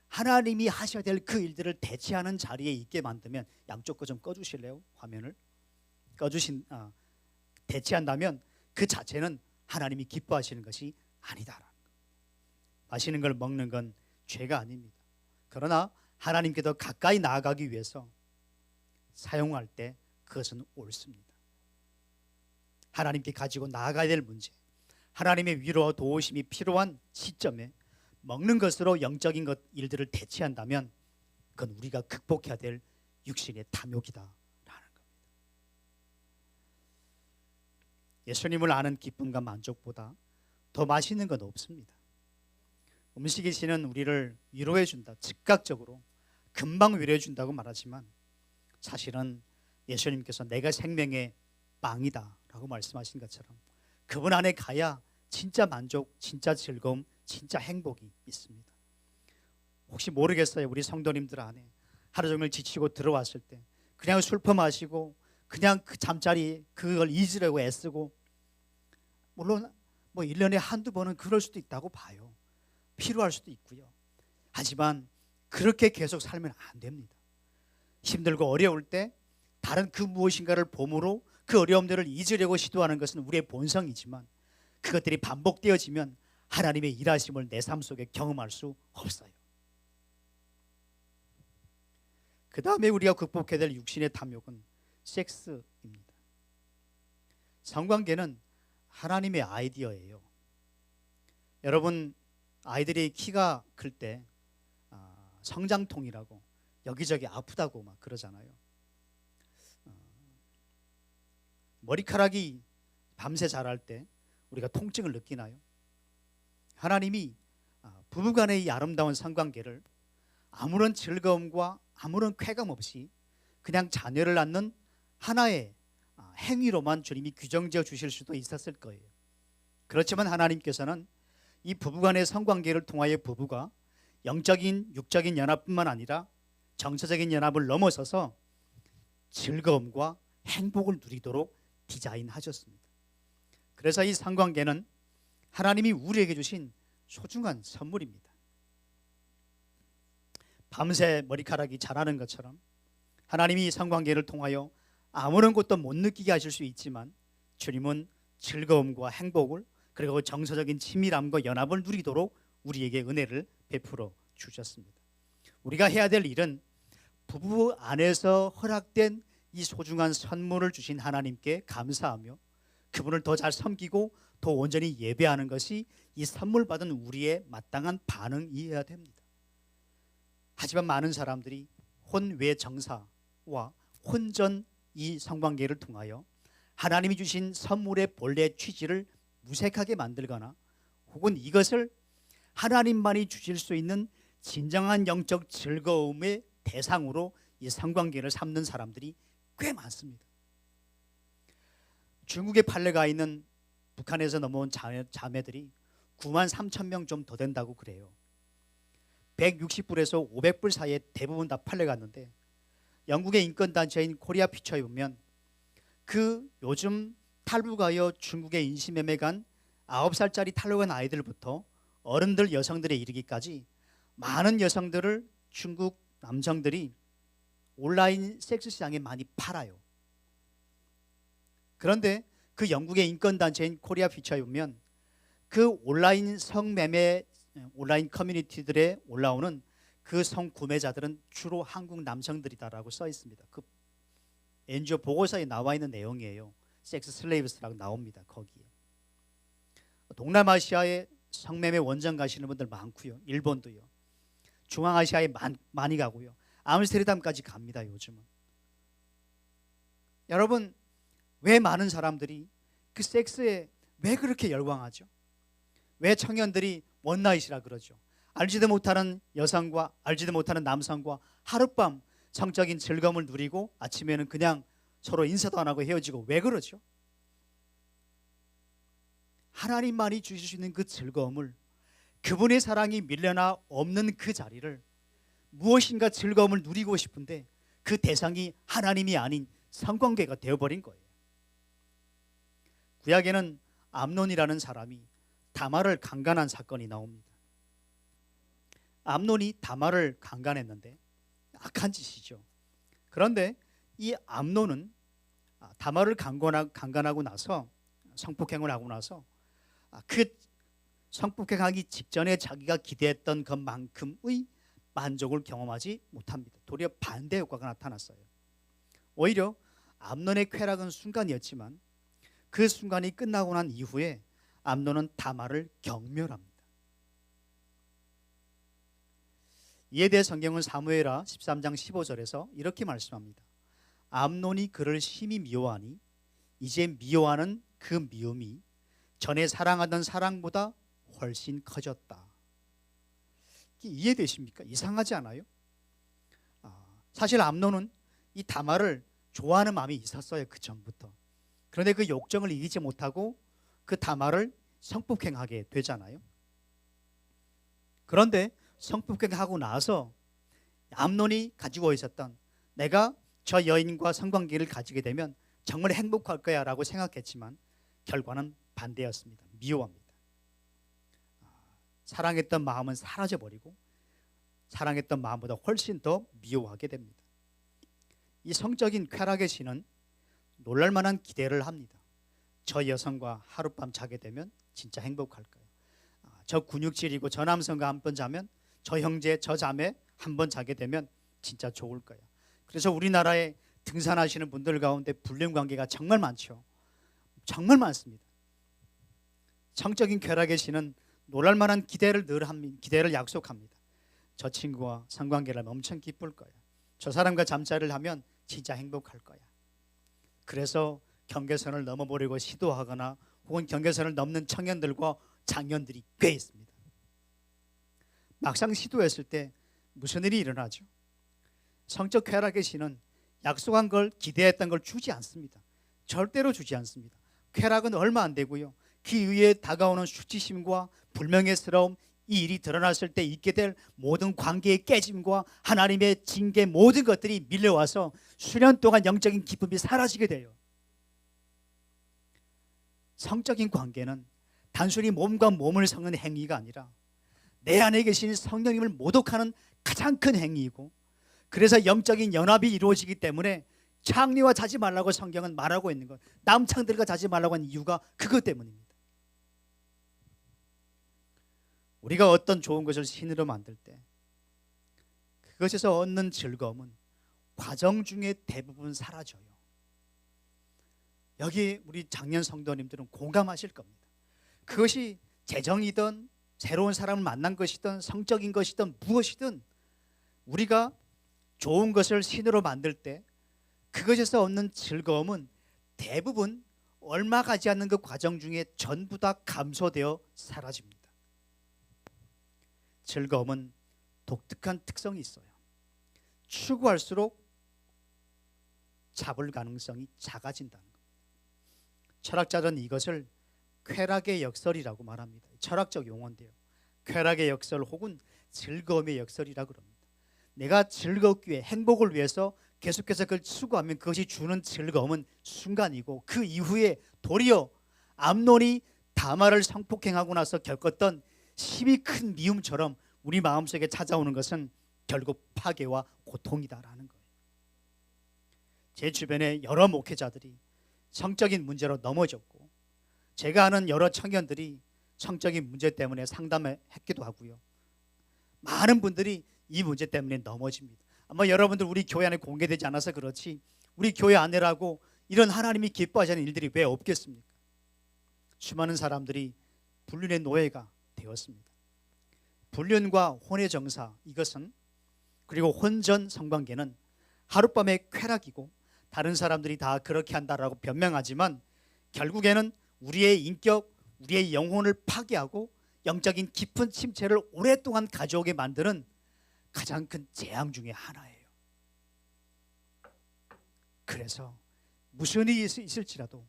하나님이 하셔야 될 그 일들을 대체하는 자리에 있게 만들면, 양쪽 거 좀 꺼주실래요? 화면을 대체한다면 그 자체는 하나님이 기뻐하시는 것이 아니다라는 것. 맛있는 걸 먹는 건 죄가 아닙니다. 그러나 하나님께 더 가까이 나아가기 위해서 사용할 때 그것은 옳습니다. 하나님께 가지고 나아가야 될 문제, 하나님의 위로와 도우심이 필요한 시점에 먹는 것으로 영적인 일들을 대체한다면 그건 우리가 극복해야 될 육신의 탐욕이다라는 겁니다. 예수님을 아는 기쁨과 만족보다 더 맛있는 건 없습니다. 음식이시는 우리를 위로해 준다, 즉각적으로 금방 위로해 준다고 말하지만 사실은 예수님께서 내가 생명의 빵이다 라고 말씀하신 것처럼 그분 안에 가야 진짜 만족, 진짜 즐거움, 진짜 행복이 있습니다. 혹시 모르겠어요. 우리 성도님들 안에 하루 종일 지치고 들어왔을 때 그냥 술 퍼마시고 그냥 그 잠자리 그걸 잊으려고 애쓰고, 물론 1년에 한두 번은 그럴 수도 있다고 봐요. 필요할 수도 있고요. 하지만 그렇게 계속 살면 안 됩니다. 힘들고 어려울 때 다른 그 무엇인가를 봄으로 그 어려움들을 잊으려고 시도하는 것은 우리의 본성이지만 그것들이 반복되어지면 하나님의 일하심을 내 삶 속에 경험할 수 없어요. 그 다음에 우리가 극복해야 될 육신의 탐욕은 섹스입니다. 성관계는 하나님의 아이디어예요. 여러분, 아이들이 키가 클 때 성장통이라고 여기저기 아프다고 막 그러잖아요. 머리카락이 밤새 자랄 때 우리가 통증을 느끼나요? 하나님이 부부간의 이 아름다운 성관계를 아무런 즐거움과 아무런 쾌감 없이 그냥 자녀를 낳는 하나의 행위로만 주님이 규정지어 주실 수도 있었을 거예요. 그렇지만 하나님께서는 이 부부간의 성관계를 통하여 부부가 영적인 육적인 연합뿐만 아니라 정서적인 연합을 넘어서서 즐거움과 행복을 누리도록 디자인하셨습니다. 그래서 이 성관계는 하나님이 우리에게 주신 소중한 선물입니다. 밤새 머리카락이 자라는 것처럼 하나님이 이 성관계를 통하여 아무런 것도 못 느끼게 하실 수 있지만 주님은 즐거움과 행복을 그리고 정서적인 친밀함과 연합을 누리도록 우리에게 은혜를 베풀어 주셨습니다. 우리가 해야 될 일은 부부 안에서 허락된 이 소중한 선물을 주신 하나님께 감사하며 그분을 더 잘 섬기고 더 온전히 예배하는 것이 이 선물 받은 우리의 마땅한 반응이어야 됩니다. 하지만 많은 사람들이 혼외 정사와 혼전 이 성관계를 통하여 하나님이 주신 선물의 본래 취지를 무색하게 만들거나 혹은 이것을 하나님만이 주실 수 있는 진정한 영적 즐거움의 대상으로 이 성관계를 삼는 사람들이 꽤 많습니다. 중국에 판례가 있는 북한에서 넘어온 자매들이 9만 3천 명 좀 더 된다고 그래요. 160불에서 500불 사이에 대부분 다 팔려갔는데 영국의 인권단체인 코리아 피처에 보면 그 요즘 탈북하여 중국에 인신매매 간 9살짜리 탈북한 아이들부터 어른들 여성들에 이르기까지 많은 여성들을 중국 남성들이 온라인 섹스 시장에 많이 팔아요. 그런데 그 영국의 인권단체인 코리아 피처에 보면 그 온라인 성매매 온라인 커뮤니티들에 올라오는 그 성구매자들은 주로 한국 남성들이다라고 써 있습니다. 그 NGO 보고서에 나와 있는 내용이에요. 섹스 슬레이브스라고 나옵니다. 거기에 동남아시아에 성매매 원정 가시는 분들 많고요. 일본도요. 중앙아시아에 많이 가고요. 암스테르담까지 갑니다. 요즘은. 여러분, 왜 많은 사람들이 그 섹스에 왜 그렇게 열광하죠? 왜 청년들이 원나잇이라 그러죠? 알지도 못하는 여성과 알지도 못하는 남성과 하룻밤 성적인 즐거움을 누리고 아침에는 그냥 서로 인사도 안 하고 헤어지고 왜 그러죠? 하나님만이 주실 수 있는 그 즐거움을, 그분의 사랑이 밀려나 없는 그 자리를 무엇인가 즐거움을 누리고 싶은데 그 대상이 하나님이 아닌 성관계가 되어버린 거예요. 구약에는 암논이라는 사람이 다말을 강간한 사건이 나옵니다. 암논이 다말을 강간했는데 악한 짓이죠. 그런데 이 암논은 다말을 강간하고 나서 성폭행을 하고 나서 그 성폭행하기 직전에 자기가 기대했던 것만큼의 만족을 경험하지 못합니다. 도리어 반대 효과가 나타났어요. 오히려 암논의 쾌락은 순간이었지만 그 순간이 끝나고 난 이후에 암논은 다말을 경멸합니다. 이에 대해 성경은 사무엘하 13장 15절에서 이렇게 말씀합니다. 암논이 그를 심히 미워하니 이제 미워하는 그 미움이 전에 사랑하던 사랑보다 훨씬 커졌다. 이해되십니까? 이상하지 않아요? 사실 암논은 이 다말을 좋아하는 마음이 있었어요. 그 전부터. 그런데 그 욕정을 이기지 못하고 그 다말을 성폭행하게 되잖아요. 그런데 성폭행하고 나서 암논이 가지고 있었던 내가 저 여인과 성관계를 가지게 되면 정말 행복할 거야 라고 생각했지만 결과는 반대였습니다. 미워합니다. 사랑했던 마음은 사라져버리고 사랑했던 마음보다 훨씬 더 미워하게 됩니다. 이 성적인 쾌락의 신은 놀랄만한 기대를 합니다. 저 여성과 하룻밤 자게 되면 진짜 행복할 거예요. 저 근육질이고 저 남성과 한 번 자면 저 형제 저 자매 한 번 자게 되면 진짜 좋을 거예요. 그래서 우리나라에 등산하시는 분들 가운데 불륜 관계가 정말 많죠. 정말 많습니다. 성적인 쾌락의 신은 놀랄만한 기대를 늘 합니다. 기대를 약속합니다. 저 친구와 성관계를 하면 엄청 기쁠 거야. 저 사람과 잠자리를 하면 진짜 행복할 거야. 그래서 경계선을 넘어보려고 시도하거나 혹은 경계선을 넘는 청년들과 장년들이 꽤 있습니다. 막상 시도했을 때 무슨 일이 일어나죠? 성적 쾌락의 신은 약속한 걸 기대했던 걸 주지 않습니다. 절대로 주지 않습니다. 쾌락은 얼마 안 되고요. 그 이후에 다가오는 수치심과 불명예스러움, 이 일이 드러났을 때 있게 될 모든 관계의 깨짐과 하나님의 징계, 모든 것들이 밀려와서 수년 동안 영적인 기쁨이 사라지게 돼요. 성적인 관계는 단순히 몸과 몸을 섞는 행위가 아니라 내 안에 계신 성령님을 모독하는 가장 큰 행위이고, 그래서 영적인 연합이 이루어지기 때문에 창리와 자지 말라고 성경은 말하고 있는 것, 남창들과 자지 말라고 하는 이유가 그것 때문입니다. 우리가 어떤 좋은 것을 신으로 만들 때 그것에서 얻는 즐거움은 과정 중에 대부분 사라져요. 여기 우리 장년 성도님들은 공감하실 겁니다. 그것이 재정이든 새로운 사람을 만난 것이든 성적인 것이든 무엇이든 우리가 좋은 것을 신으로 만들 때 그것에서 얻는 즐거움은 대부분 얼마 가지 않는 그 과정 중에 전부 다 감소되어 사라집니다. 즐거움은 독특한 특성이 있어요. 추구할수록 잡을 가능성이 작아진다는 겁니다. 철학자들은 이것을 쾌락의 역설이라고 말합니다. 철학적 용어인데요, 쾌락의 역설 혹은 즐거움의 역설이라고 합니다. 내가 즐겁기 위해, 행복을 위해서 계속해서 그걸 추구하면 그것이 주는 즐거움은 순간이고, 그 이후에 도리어 암논이 다말을 성폭행하고 나서 겪었던 힘이 큰 미움처럼 우리 마음속에 찾아오는 것은 결국 파괴와 고통이다라는 거예요. 제 주변에 여러 목회자들이 성적인 문제로 넘어졌고, 제가 아는 여러 청년들이 성적인 문제 때문에 상담했기도 하고요. 많은 분들이 이 문제 때문에 넘어집니다. 아마 여러분들 우리 교회 안에 공개되지 않아서 그렇지, 우리 교회 안에라고 이런 하나님이 기뻐하시는 일들이 왜 없겠습니까? 수많은 사람들이 불륜의 노예가 되었습니다. 불륜과 혼의 정사, 이것은, 그리고 혼전 성관계는 하룻밤의 쾌락이고 다른 사람들이 다 그렇게 한다라고 변명하지만 결국에는 우리의 인격, 우리의 영혼을 파괴하고 영적인 깊은 침체를 오랫동안 가져오게 만드는 가장 큰 재앙 중에 하나예요. 그래서 무슨 일이 있을지라도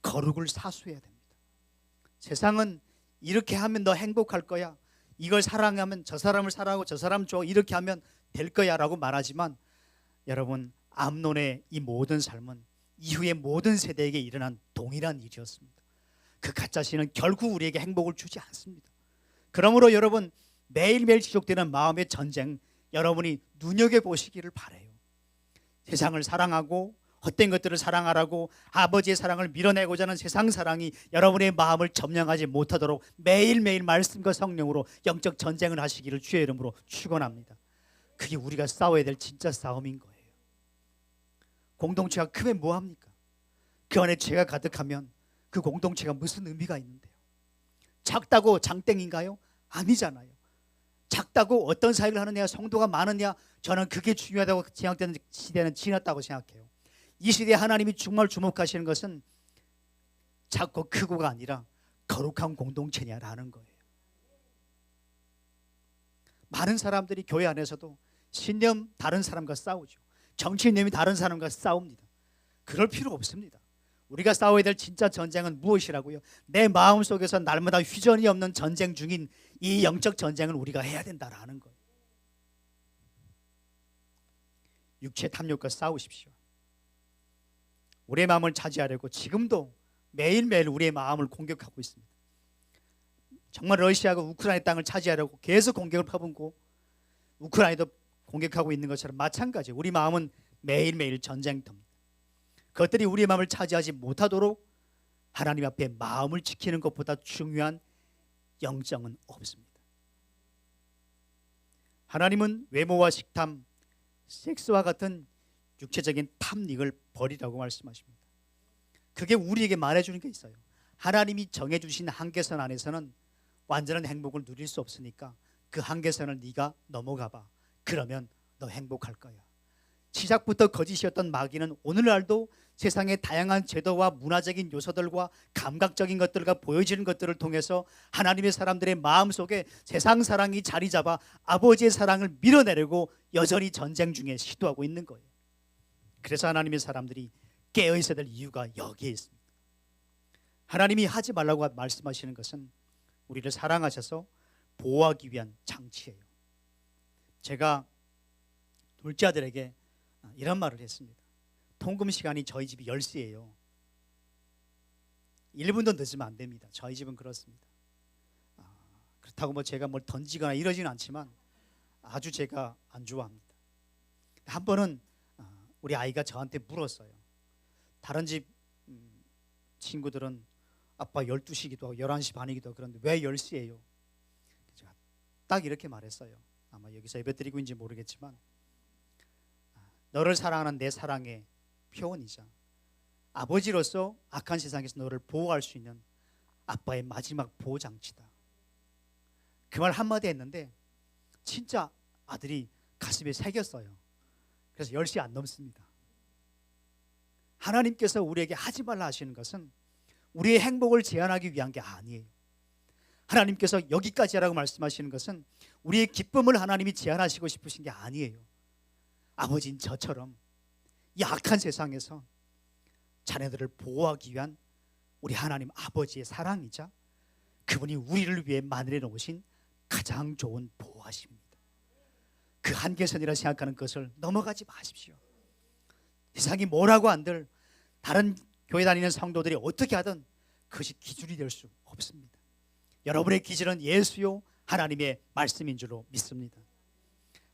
거룩을 사수해야 됩니다. 세상은 이렇게 하면 너 행복할 거야, 이걸 사랑하면 저 사람을 사랑하고 저 사람 좋아, 이렇게 하면 될 거야 라고 말하지만, 여러분, 암논의 이 모든 삶은 이후의 모든 세대에게 일어난 동일한 일이었습니다. 그 가짜 신은 결국 우리에게 행복을 주지 않습니다. 그러므로 여러분, 매일매일 지속되는 마음의 전쟁, 여러분이 눈여겨보시기를 바라요. 세상을 사랑하고 헛된 것들을 사랑하라고 아버지의 사랑을 밀어내고자 하는 세상 사랑이 여러분의 마음을 점령하지 못하도록 매일매일 말씀과 성령으로 영적 전쟁을 하시기를 주의 이름으로 축원합니다. 그게 우리가 싸워야 될 진짜 싸움인 거예요. 공동체가 크면 뭐합니까? 그 안에 죄가 가득하면 그 공동체가 무슨 의미가 있는데요? 작다고 장땡인가요? 아니잖아요. 작다고 어떤 사역을 하느냐, 성도가 많으냐, 저는 그게 중요하다고 생각되는 시대는 지났다고 생각해요. 이 시대에 하나님이 정말 주목하시는 것은 작고 크고가 아니라 거룩한 공동체냐라는 거예요. 많은 사람들이 교회 안에서도 신념 다른 사람과 싸우죠. 정치념이 다른 사람과 싸웁니다. 그럴 필요 없습니다. 우리가 싸워야 될 진짜 전쟁은 무엇이라고요? 내 마음속에서 날마다 휴전이 없는 전쟁 중인 이 영적 전쟁을 우리가 해야 된다라는 거예요. 육체 탐욕과 싸우십시오. 우리의 마음을 차지하려고 지금도 매일매일 우리의 마음을 공격하고 있습니다. 정말 러시아가 우크라이나 땅을 차지하려고 계속 공격을 퍼붓고 우크라이나도 공격하고 있는 것처럼 마찬가지예요. 우리 마음은 매일매일 전쟁터입니다. 그것들이 우리의 마음을 차지하지 못하도록 하나님 앞에 마음을 지키는 것보다 중요한 영적은 없습니다. 하나님은 외모와 식탐, 섹스와 같은 육체적인 탐닉을 버리라고 말씀하십니다. 그게 우리에게 말해주는 게 있어요. 하나님이 정해주신 한계선 안에서는 완전한 행복을 누릴 수 없으니까 그 한계선을 네가 넘어가봐. 그러면 너 행복할 거야. 시작부터 거짓이었던 마귀는 오늘날도 세상의 다양한 제도와 문화적인 요소들과 감각적인 것들과 보여지는 것들을 통해서 하나님의 사람들의 마음속에 세상 사랑이 자리 잡아 아버지의 사랑을 밀어내려고 여전히 전쟁 중에 시도하고 있는 거예요. 그래서 하나님의 사람들이 깨어 있어야 될 이유가 여기에 있습니다. 하나님이 하지 말라고 말씀하시는 것은 우리를 사랑하셔서 보호하기 위한 장치예요. 제가 둘째 아들에게 이런 말을 했습니다. 통금 시간이 저희 집이 10시예요. 1분도 늦으면 안 됩니다. 저희 집은 그렇습니다. 그렇다고 뭐 제가 뭘 던지거나 이러지는 않지만 아주 제가 안 좋아합니다. 한 번은 우리 아이가 저한테 물었어요. 다른 집 친구들은 아빠 12시기도 하고 11시 반이기도 하고 그런데 왜 10시예요? 제가 딱 이렇게 말했어요. 아마 여기서 예배 드리고 있는지 모르겠지만 너를 사랑하는 내 사랑의 표현이자 아버지로서 악한 세상에서 너를 보호할 수 있는 아빠의 마지막 보호장치다. 그 말 한마디 했는데 진짜 아들이 가슴에 새겼어요. 그래서 10시 안 넘습니다. 하나님께서 우리에게 하지 말라 하시는 것은 우리의 행복을 제한하기 위한 게 아니에요. 하나님께서 여기까지 하라고 말씀하시는 것은 우리의 기쁨을 하나님이 제한하시고 싶으신 게 아니에요. 아버지인 저처럼 이 악한 세상에서 자녀들을 보호하기 위한 우리 하나님 아버지의 사랑이자 그분이 우리를 위해 만들어 놓으신 가장 좋은 보호하십니다. 그 한계선이라 생각하는 것을 넘어가지 마십시오. 세상이 뭐라고 한들 다른 교회 다니는 성도들이 어떻게 하든 그것이 기준이 될 수 없습니다. 여러분의 기준은 예수요 하나님의 말씀인 줄로 믿습니다.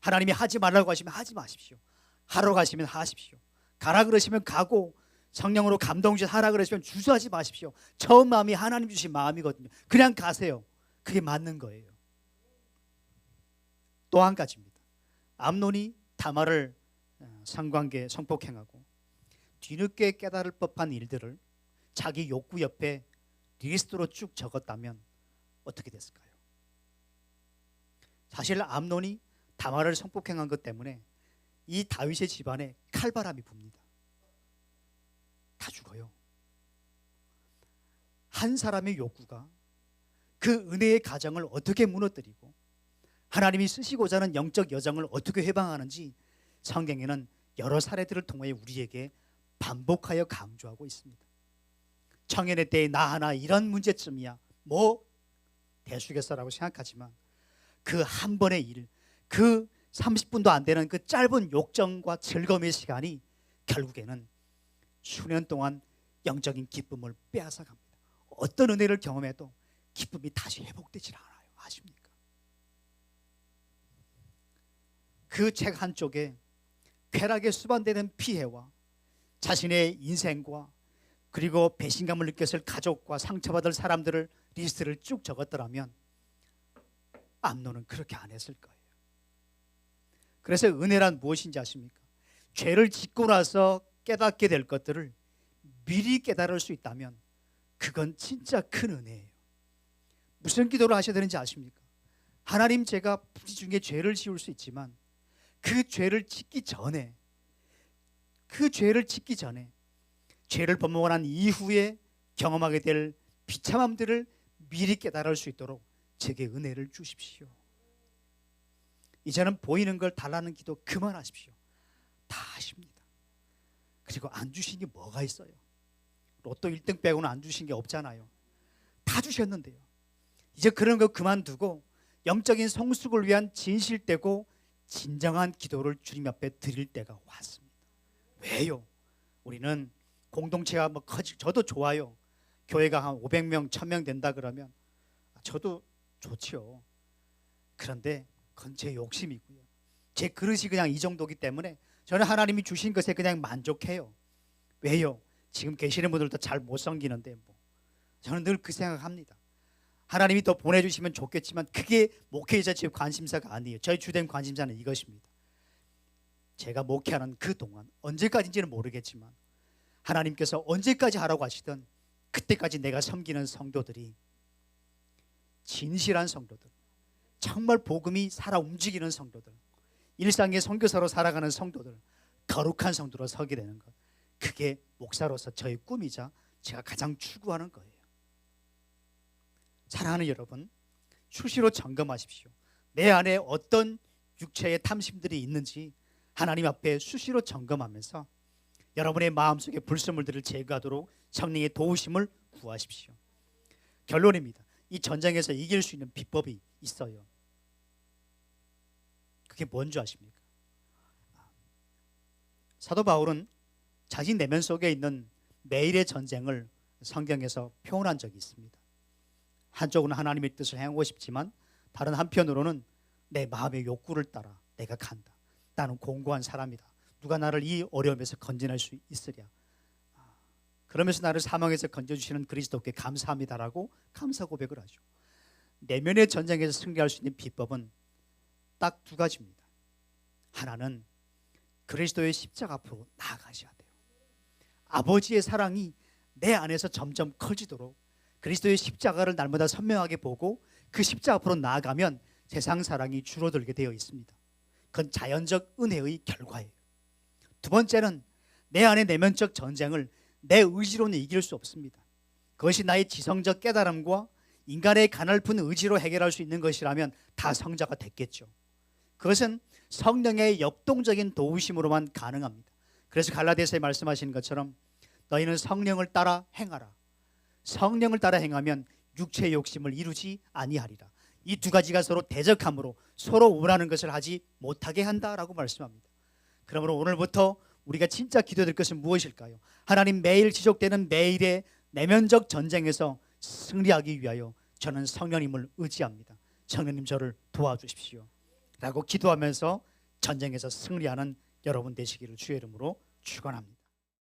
하나님이 하지 말라고 하시면 하지 마십시오. 하러 가시면 하십시오. 가라 그러시면 가고 성령으로 감동 주셔서 하라 그러시면 주저하지 마십시오. 처음 마음이 하나님 주신 마음이거든요. 그냥 가세요. 그게 맞는 거예요. 또 한 가지입니다. 암논이 다말을 성관계 성폭행하고 뒤늦게 깨달을 법한 일들을 자기 욕구 옆에 리스트로 쭉 적었다면 어떻게 됐을까요? 사실 암논이 다말을 성폭행한 것 때문에 이 다윗의 집안에 칼바람이 붑니다. 다 죽어요. 한 사람의 욕구가 그 은혜의 가정을 어떻게 무너뜨리고 하나님이 쓰시고자 하는 영적 여정을 어떻게 해방하는지 성경에는 여러 사례들을 통해 우리에게 반복하여 강조하고 있습니다. 청년의 때에 나 하나 이런 문제쯤이야 뭐 대수겠어라고 생각하지만 그 한 번의 일, 그 30분도 안 되는 그 짧은 욕정과 즐거움의 시간이 결국에는 수년 동안 영적인 기쁨을 빼앗아 갑니다. 어떤 은혜를 경험해도 기쁨이 다시 회복되질 않아요. 아십니까? 그 책 한쪽에 쾌락에 수반되는 피해와 자신의 인생과 그리고 배신감을 느꼈을 가족과 상처받을 사람들을 리스트를 쭉 적었더라면 암논은 그렇게 안 했을 거예요. 그래서 은혜란 무엇인지 아십니까? 죄를 짓고 나서 깨닫게 될 것들을 미리 깨달을 수 있다면 그건 진짜 큰 은혜예요. 무슨 기도를 하셔야 되는지 아십니까? 하나님, 제가 부지 중에 죄를 지을 수 있지만 그 죄를 짓기 전에 죄를 범하고 난 이후에 경험하게 될 비참함들을 미리 깨달을 수 있도록 제게 은혜를 주십시오. 이제는 보이는 걸 달라는 기도 그만하십시오. 다 아십니다. 그리고 안 주신 게 뭐가 있어요? 로또 1등 빼고는 안 주신 게 없잖아요. 다 주셨는데요. 이제 그런 거 그만두고 영적인 성숙을 위한 진실되고 진정한 기도를 주님 앞에 드릴 때가 왔습니다. 왜요? 우리는 공동체가 뭐 저도 좋아요. 교회가 한 500명, 1000명 된다 그러면 저도 좋죠. 그런데 그건 제 욕심이고요. 제 그릇이 그냥 이 정도기 때문에 저는 하나님이 주신 것에 그냥 만족해요. 왜요? 지금 계시는 분들도 잘 못 섬기는데 뭐. 저는 늘 그 생각합니다. 하나님이 더 보내주시면 좋겠지만 그게 목회자 제 관심사가 아니에요. 저희 주된 관심사는 이것입니다. 제가 목회하는 그동안 언제까지인지는 모르겠지만 하나님께서 언제까지 하라고 하시든 그때까지 내가 섬기는 성도들이 진실한 성도들, 정말 복음이 살아 움직이는 성도들, 일상의 선교사로 살아가는 성도들, 거룩한 성도로 서게 되는 것, 그게 목사로서 저의 꿈이자 제가 가장 추구하는 거예요. 사랑하는 여러분, 수시로 점검하십시오. 내 안에 어떤 육체의 탐심들이 있는지 하나님 앞에 수시로 점검하면서 여러분의 마음속에 불순물들을 제거하도록 성령의 도우심을 구하십시오. 결론입니다. 이 전쟁에서 이길 수 있는 비법이 있어요. 그게 뭔지 아십니까? 사도 바울은 자신 내면 속에 있는 매일의 전쟁을 성경에서 표현한 적이 있습니다. 한쪽으로는 하나님의 뜻을 행하고 싶지만 다른 한편으로는 내 마음의 욕구를 따라 내가 간다. 나는 공고한 사람이다. 누가 나를 이 어려움에서 건져낼 수 있으랴. 그러면서 나를 사망에서 건져주시는 그리스도께 감사합니다라고 감사 고백을 하죠. 내면의 전쟁에서 승리할 수 있는 비법은 딱 두 가지입니다. 하나는 그리스도의 십자가 앞으로 나아가셔야 돼요. 아버지의 사랑이 내 안에서 점점 커지도록 그리스도의 십자가를 날마다 선명하게 보고 그 십자가 앞으로 나아가면 세상 사랑이 줄어들게 되어 있습니다. 그건 자연적 은혜의 결과예요. 두 번째는 내 안의 내면적 전쟁을 내 의지로는 이길 수 없습니다. 그것이 나의 지성적 깨달음과 인간의 가냘픈 의지로 해결할 수 있는 것이라면 다 성자가 됐겠죠. 그것은 성령의 역동적인 도우심으로만 가능합니다. 그래서 갈라디아서에 말씀하신 것처럼 너희는 성령을 따라 행하라. 성령을 따라 행하면 육체의 욕심을 이루지 아니하리라. 이 두 가지가 서로 대적함으로 서로 원하는 것을 하지 못하게 한다라고 말씀합니다. 그러므로 오늘부터 우리가 진짜 기도될 것은 무엇일까요? 하나님, 매일 지속되는 매일의 내면적 전쟁에서 승리하기 위하여 저는 성령님을 의지합니다. 성령님 저를 도와주십시오 라고 기도하면서 전쟁에서 승리하는 여러분 되시기를 주의 이름으로 축원합니다.